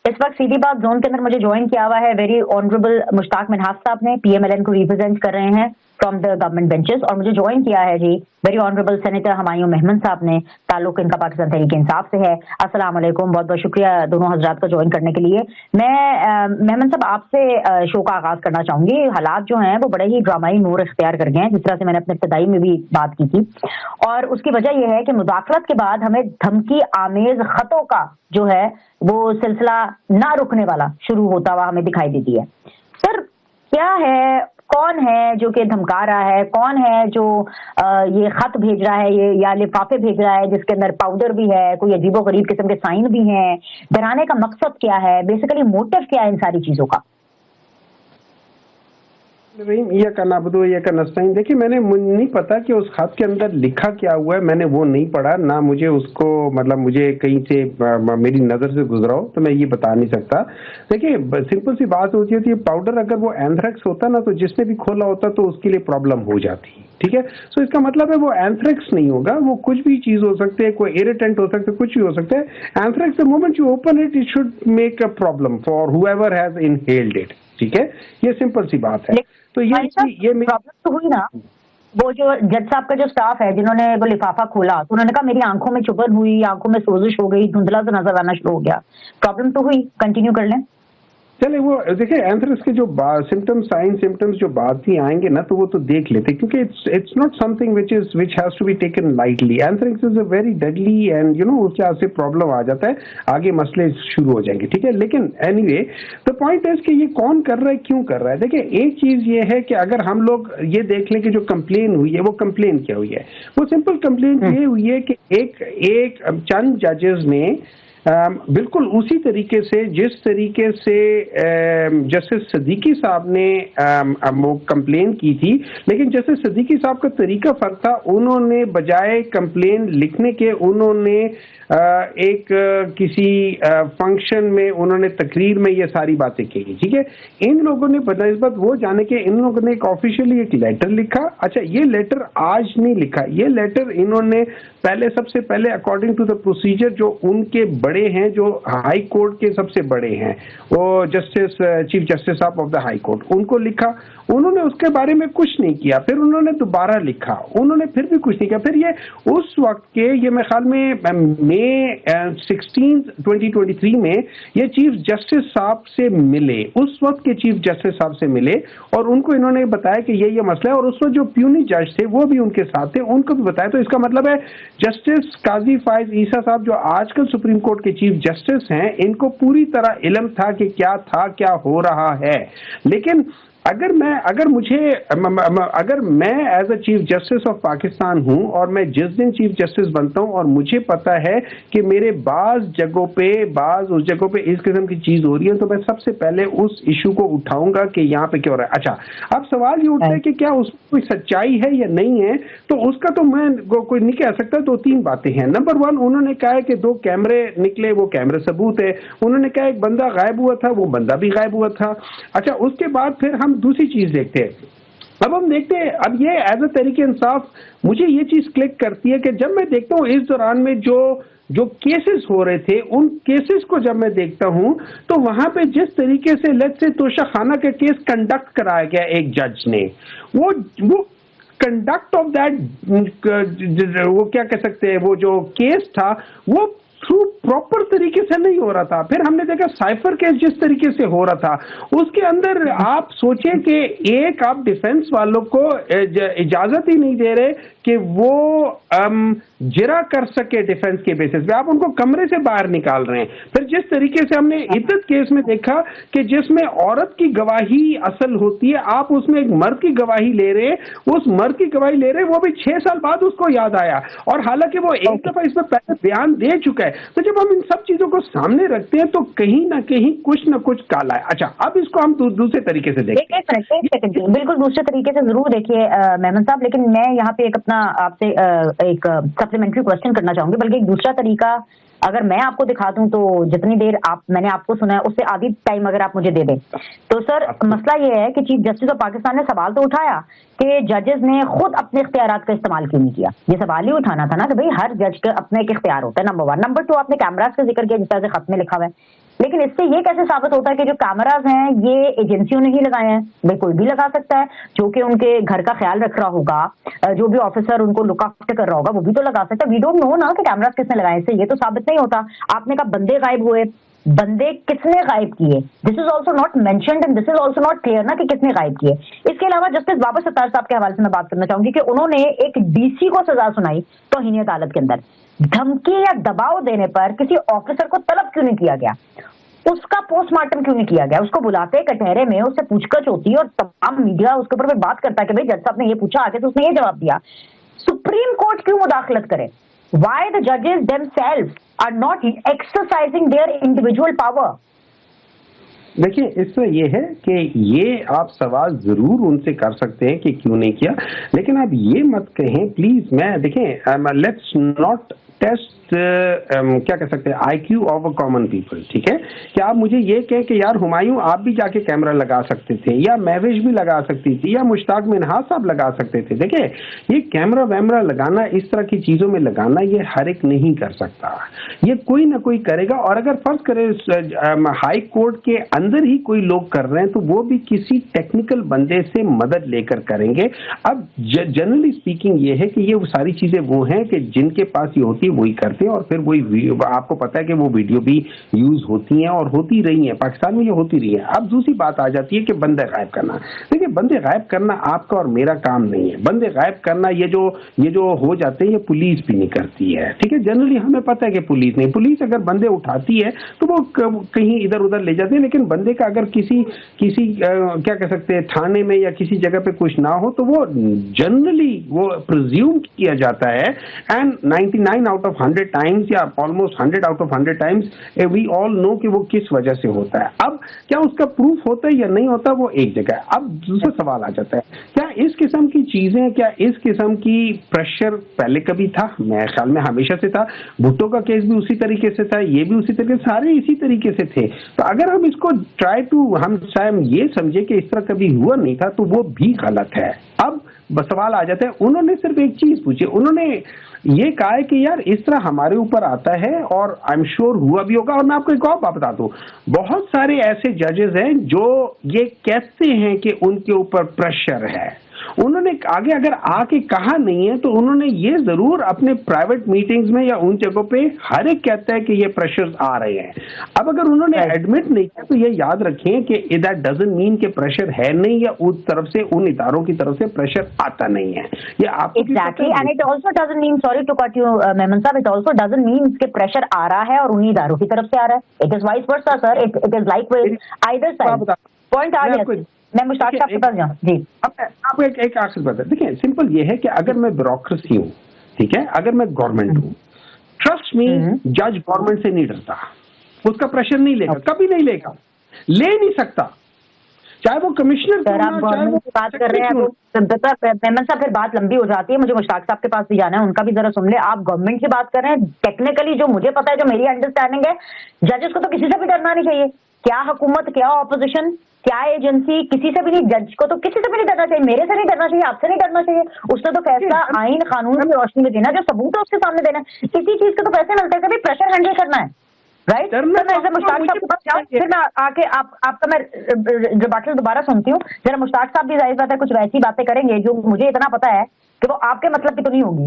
इस वक्त सीधी बात जोन के अंदर मुझे ज्वाइन किया हुआ है वेरी ऑनरेबल मुश्ताक मिन्हाज साहब ने, पीएमएलएन को रिप्रेजेंट कर रहे हैं फ्रॉम द गवर्नमेंट बेंचेस, और मुझे ज्वाइन किया है जी वेरी ऑनरेबल सेनेटर हुमायूं मेहमन साहब ने, ताल्लुक इनका पाकिस्तान तहरीक इंसाफ से है। अस्सलाम वालेकुम, बहुत बहुत शुक्रिया दोनों हजरात को ज्वाइन करने के लिए। मैं मेहमन साहब आपसे शो का आगाज करना चाहूंगी। हालात जो हैं वो बड़े ही ड्रामाई मोड़ इख्तियार कर गए हैं, जिस तरह से मैंने अपने इब्तदाई में भी बात की थी, और उसकी वजह यह है कि मुज़ाकरात के बाद हमें धमकी आमेज खतों का जो है वो सिलसिला ना रुकने वाला शुरू होता हुआ हमें दिखाई देती है। सर क्या है, कौन है जो कि धमका रहा है, कौन है जो ये खत भेज रहा है, ये या लिफाफे भेज रहा है जिसके अंदर पाउडर भी है, कोई अजीबो गरीब किस्म के साइन भी हैं, डराने का मकसद क्या है, बेसिकली मोटिव क्या है इन सारी चीजों का? ये का नाबदो ये का नस्ताइन, देखिए मैंने नहीं पता कि उस खत के अंदर लिखा क्या हुआ है, मैंने वो नहीं पढ़ा, ना मुझे उसको मतलब मुझे कहीं से मेरी नज़र से गुजरा हो तो मैं ये बता नहीं सकता। देखिए सिंपल सी बात होती है, पाउडर अगर वो एंथ्रेक्स होता ना तो जिसने भी खोला होता तो उसके लिए प्रॉब्लम हो जाती, ठीक है। सो इसका मतलब है वो एंथ्रेक्स नहीं होगा, वो कुछ भी चीज हो सकती है, कोई इरिटेंट हो सकता है, कुछ भी हो सकता है। Anthrax the moment you open it it should make a problem for whoever has inhaled it, ठीक है, ये सिंपल सी बात है। तो ये प्रॉब्लम तो हुई ना, वो जो जज साहब का जो स्टाफ है जिन्होंने वो लिफाफा खोला तो उन्होंने कहा मेरी आंखों में चुभन हुई, आंखों में सोजिश हो गई, धुंधला सा नजर आना शुरू हो गया। प्रॉब्लम तो हुई, कंटिन्यू कर लें। चले वो देखिए एंथ्रेक्स के जो सिम्टम्स साइन सिम्टम्स जो बाद ही आएंगे ना तो वो तो देख लेते, क्योंकि it's not something which has to be taken lightly. Anthrax is a very deadly and you know उसके आज से प्रॉब्लम आ जाता है, आगे मसले शुरू हो जाएंगे, ठीक है। लेकिन एनीवे द पॉइंट इज कि ये कौन कर रहा है, क्यों कर रहा है। देखिए एक चीज ये है कि अगर हम लोग ये देख लें कि जो कंप्लेन हुई है वो कंप्लेन क्या हुई है, वो सिंपल कंप्लेन ये हुई है कि एक चंद जजेस ने बिल्कुल उसी तरीके से जिस तरीके से जस्टिस सिद्दीकी साहब ने वो कंप्लेन की थी, लेकिन जस्टिस सिद्दीकी साहब का तरीका फर्क था। उन्होंने बजाय कंप्लेन लिखने के उन्होंने एक किसी फंक्शन में उन्होंने तकरीर में ये सारी बातें की, ठीक है। इन लोगों ने बनस्बत वो जाने के इन लोगों ने एक ऑफिशियली एक लेटर लिखा। अच्छा ये लेटर आज नहीं लिखा, ये लेटर इन्होंने पहले सबसे पहले अकॉर्डिंग टू द प्रोसीजर जो उनके बड़े हैं, जो हाई कोर्ट के सबसे बड़े हैं, वो जस्टिस चीफ जस्टिस साहब ऑफ द हाई कोर्ट, उनको लिखा। उन्होंने उसके बारे में कुछ नहीं किया, फिर उन्होंने दोबारा लिखा, उन्होंने फिर भी कुछ नहीं किया। फिर ये उस वक्त के ये मेरे ख्याल में मई 16 2023 में ये चीफ जस्टिस साहब से मिले, उस वक्त के चीफ जस्टिस साहब से मिले और उनको इन्होंने बताया कि ये मसला है, और उस वक्त जो प्यूनी जज थे वो भी उनके साथ थे, उनको भी बताया। तो इसका मतलब है जस्टिस काजी फायज ईसा साहब जो आजकल सुप्रीम कोर्ट के चीफ जस्टिस हैं, इनको पूरी तरह इल्म था कि क्या था, क्या हो रहा है। लेकिन अगर मैं as a chief justice of Pakistan हूं और मैं जिस दिन चीफ जस्टिस बनता हूं और मुझे पता है कि मेरे बाज जगहों पे उस जगहों पे इस किस्म की चीज हो रही है, तो मैं सबसे पहले उस इशू को उठाऊंगा कि यहाँ पे क्या हो रहा है। अच्छा अब सवाल ये उठता है कि क्या उसमें कोई सच्चाई है या नहीं है, तो उसका तो मैं कोई नहीं कह सकता। दो तीन बातें हैं। नंबर वन, उन्होंने कहा है कि 2 कैमरे निकले, वो कैमरे सबूत है। उन्होंने कहा एक बंदा गायब हुआ था, वो बंदा भी गायब हुआ था। अच्छा उसके बाद फिर हम दूसरी चीज देखते हैं। अब हम देखते हैं, अब ये एज अ तरीके इंसाफ मुझे ये चीज क्लिक करती है कि जब मैं देखता हूँ इस दौरान में जो केसेस हो रहे थे, उन केसेस को जब मैं देखता हूं तो वहां पे जिस तरीके से लेट्स से तोशाखाना का केस कंडक्ट कराया गया एक जज ने, वो कंडक्ट ऑफ दैट वो क्या कह सकते हैं, वो जो केस था वो थ्रू प्रॉपर तरीके से नहीं हो रहा था। फिर हमने देखा साइफर केस जिस तरीके से हो रहा था, उसके अंदर आप सोचें कि एक आप डिफेंस वालों को इजाजत ही नहीं दे रहे कि वो जिरा कर सके डिफेंस के बेसिस पे, आप उनको कमरे से बाहर निकाल रहे हैं। फिर जिस तरीके से हमने इद्दत केस में देखा कि जिसमें औरत की गवाही असल होती है, आप उसमें एक मर्द की गवाही ले रहे हैं, उस मर्द की गवाही ले रहे हैं, वो भी 6 साल बाद उसको याद आया, और हालांकि वो एक दफा इसमें पहले बयान दे चुका है। तो जब हम इन सब चीजों को सामने रखते हैं तो कहीं ना कहीं कुछ ना कुछ काला है। अच्छा अब इसको हम दूसरे तरीके से देखते हैं। बिल्कुल दूसरे तरीके से जरूर देखिए मेमन साहब, लेकिन मैं यहाँ पे एक अपना आपसे एक सप्लीमेंट्री क्वेश्चन करना चाहूंगी, बल्कि एक दूसरा तरीका अगर मैं आपको दिखा दूं तो जितनी देर मैंने आपको सुना है उससे आधी टाइम अगर आप मुझे दे दें तो सर मसला ये है कि चीफ जस्टिस ऑफ पाकिस्तान ने सवाल तो उठाया कि जजेस ने खुद अपने इख्तियारात का इस्तेमाल क्यों नहीं किया। ये सवाल ही उठाना था ना कि भाई हर जज का अपने एक इख्तियार होता है, नंबर 1। नंबर 2, आपने कैमरास का जिक्र किया जिस तरह से खत में लिखा हुआ है। لیکن اس سے یہ کیسے ثابت ہوتا ہے کہ جو کیمراز ہیں یہ ایجنسیوں نے ہی لگائے ہیں؟ بھائی کوئی بھی لگا سکتا ہے، جو کہ ان کے گھر کا خیال رکھ رہا ہوگا، جو بھی آفیسر ان کو لک آفٹر کر رہا ہوگا وہ بھی تو لگا سکتا ہے. وی ڈونٹ نو نا کہ کیمراز کس نے لگائے، اس سے یہ تو ثابت نہیں ہوتا. آپ نے کہا بندے غائب ہوئے، بندے کس نے غائب کیے؟ This is also not mentioned and this is also not clear نا کہ کس نے غائب کیے. اس کے علاوہ جسٹس بابر ستار صاحب کے حوالے سے میں بات کرنا چاہوں گی کہ انہوں نے ایک ڈی سی کو سزا سنائی توہین عدالت کے اندر. دھمکی یا دباؤ دینے پر کسی آفیسر کو طلب کیوں نہیں کیا گیا؟ اس کا پوسٹ مارٹم کیوں نہیں کیا گیا؟ اس کو بلاتے کٹہرے میں، اس سے پوچھ گچھ ہوتی ہے اور تمام میڈیا اس کے اوپر بات کرتا ہے کہ بھائی جج صاحب نے یہ پوچھا، آگے تو اس نے یہ جواب دیا. سپریم کورٹ کیوں مداخلت کرے؟ Why the judges themselves are not exercising their individual power? دیکھیں اس میں یہ ہے کہ یہ آپ سوال ضرور ان سے کر سکتے ہیں کہ کیوں نہیں کیا، لیکن آپ یہ مت کہیں پلیز. میں دیکھیں لیٹس ناٹ ٹیسٹ کیا کہہ سکتے ہیں آئی کیو آف اے کامن پیپل. ٹھیک ہے کہ آپ مجھے یہ کہیں کہ یار ہمایوں آپ بھی جا کے کیمرہ لگا سکتے تھے، یا مہوش بھی لگا سکتی تھی، یا مشتاق منہاس صاحب لگا سکتے تھے. دیکھیں یہ کیمرہ ویمرہ لگانا، اس طرح کی چیزوں میں لگانا یہ ہر ایک نہیں کر سکتا، یہ کوئی نہ کوئی کرے گا. اور اگر فرض کرے ہائی کورٹ کے اندر ہی کوئی لوگ کر رہے ہیں تو وہ بھی کسی ٹیکنیکل بندے سے مدد لے کر کریں گے. اب جنرلی اسپیکنگ یہ ہے کہ یہ ساری چیزیں وہ ہیں کہ جن کے پاس یہ ہوتی ہے وہی کرتے ہیں، اور پھر وہی آپ کو پتا ہے کہ وہ ویڈیو بھی یوز ہوتی ہیں اور ہوتی رہی ہیں، پاکستان میں یہ ہوتی رہی ہے. اب دوسری بات آ جاتی ہے کہ بندے غائب کرنا. دیکھیں بندے غائب کرنا آپ کا اور میرا کام نہیں ہے. بندے غائب کرنا یہ جو ہو جاتے ہیں یہ پولیس بھی نہیں کرتی ہے. ٹھیک ہے جنرلی ہمیں پتا ہے کہ پولیس نہیں، پولیس اگر بندے اٹھاتی ہے تو وہ کہیں ادھر ادھر لے جاتے ہیں، لیکن بندے کا اگر کسی کیا کہہ سکتے ہیں تھانے میں یا کسی جگہ پہ کچھ نہ ہو تو وہ جنرلی وہ پرزیوم کیا جاتا ہے. اینڈ 99 آؤٹ آف 100 ٹائمز یا almost 100 out of 100 times we all know کہ وہ کس وجہ سے ہوتا ہے. اب کیا اس کا پروف ہوتا ہے یا نہیں ہوتا وہ ایک جگہ ہے. اب دوسرا سوال آ جاتا ہے کیا اس قسم کی چیزیں، کیا اس قسم کی پریشر پہلے کبھی تھا؟ میرے خیال میں ہمیشہ سے تھا. بھٹو کا کیس بھی اسی طریقے سے تھا، یہ بھی اسی طریقے سے، سارے اسی طریقے سے تھے. تو اگر ہم اس کو ہم یہ سمجھے کہ اس طرح کبھی ہوا نہیں تھا تو وہ بھی غلط ہے. اب سوال آ جاتا ہے، انہوں نے صرف ایک چیز پوچھی، انہوں نے یہ کہا ہے کہ یار اس طرح ہمارے اوپر آتا ہے اور آئی ایم شیور ہوا بھی ہوگا. اور میں آپ کو ایک اور بات بتا دوں، بہت سارے ایسے ججز ہیں جو یہ کہتے ہیں کہ ان کے اوپر پریشر ہے. انہوں نے آگے اگر آ کے کہا نہیں ہے تو انہوں نے یہ ضرور اپنے پرائیویٹ میٹنگز میں یا ان جگہوں پہ ہر ایک کہتا ہے کہ یہ پریشرز آ رہے ہیں. اب اگر انہوں نے ایڈمٹ نہیں کیا تو یہ یاد رکھیں کہ دیٹ ڈزنٹ مین کہ پریشر ہے نہیں، یا اس طرف سے ان اداروں کی طرف سے پریشر آتا نہیں ہے. یہ آپ کو exactly and it also doesn't mean, sorry to cut you Memon صاحب، اٹ آلسو ڈزنٹ مین کہ پریشر آ رہا ہے اور انہی اداروں کی طرف سے آ رہا ہے. It is vice versa sir, it is like with either side. Point آ گیا. میں مشتاق صاحب کے پاس جاؤں جی. آپ کو ایک آخر بات ہے، دیکھیں سمپل یہ ہے کہ اگر میں بیوروکریسی ہوں، ٹھیک ہے، اگر میں گورنمنٹ ہوں، ٹرسٹ می جج گورنمنٹ سے نہیں ڈرتا، اس کا پریشر نہیں لے گا، کبھی نہیں لے گا، لے نہیں سکتا، چاہے وہ کمشنر سر آپ گورنمنٹ کی بات کر رہے ہیں. میمن صاحب پھر بات لمبی ہو جاتی ہے، مجھے مشتاق صاحب کے پاس بھی جانا ہے، ان کا بھی ذرا سن لیں. آپ گورنمنٹ کی بات کر رہے ہیں، ٹیکنیکلی جو مجھے پتا ہے، جو میری انڈرسٹینڈنگ ہے، ججز کو تو کسی سے بھی ڈرنا نہیں چاہیے. کیا حکومت، کیا اپوزیشن، کیا ایجنسی، کسی سے بھی نہیں. جج کو تو کسی سے بھی نہیں ڈرنا چاہیے، میرے سے نہیں ڈرنا چاہیے، آپ سے نہیں ڈرنا چاہیے. اس نے تو فیصلہ آئین قانون کی روشنی میں دینا، جو ثبوت ہے اس کے سامنے دینا. کسی چیز کے تو پیسے ملتے ہیں، کبھی پریشر ہینڈل کرنا ہے رائٹ. مشتاق صاحب کے پاس جاؤں، پھر میں آ کے آپ کا میں ریباٹل دوبارہ سنتی ہوں. ذرا مشتاق صاحب بھی ظاہر بات ہے کچھ ویسی باتیں کریں گے جو مجھے اتنا پتا ہے کہ وہ آپ کے مطلب کی تو نہیں ہوگی.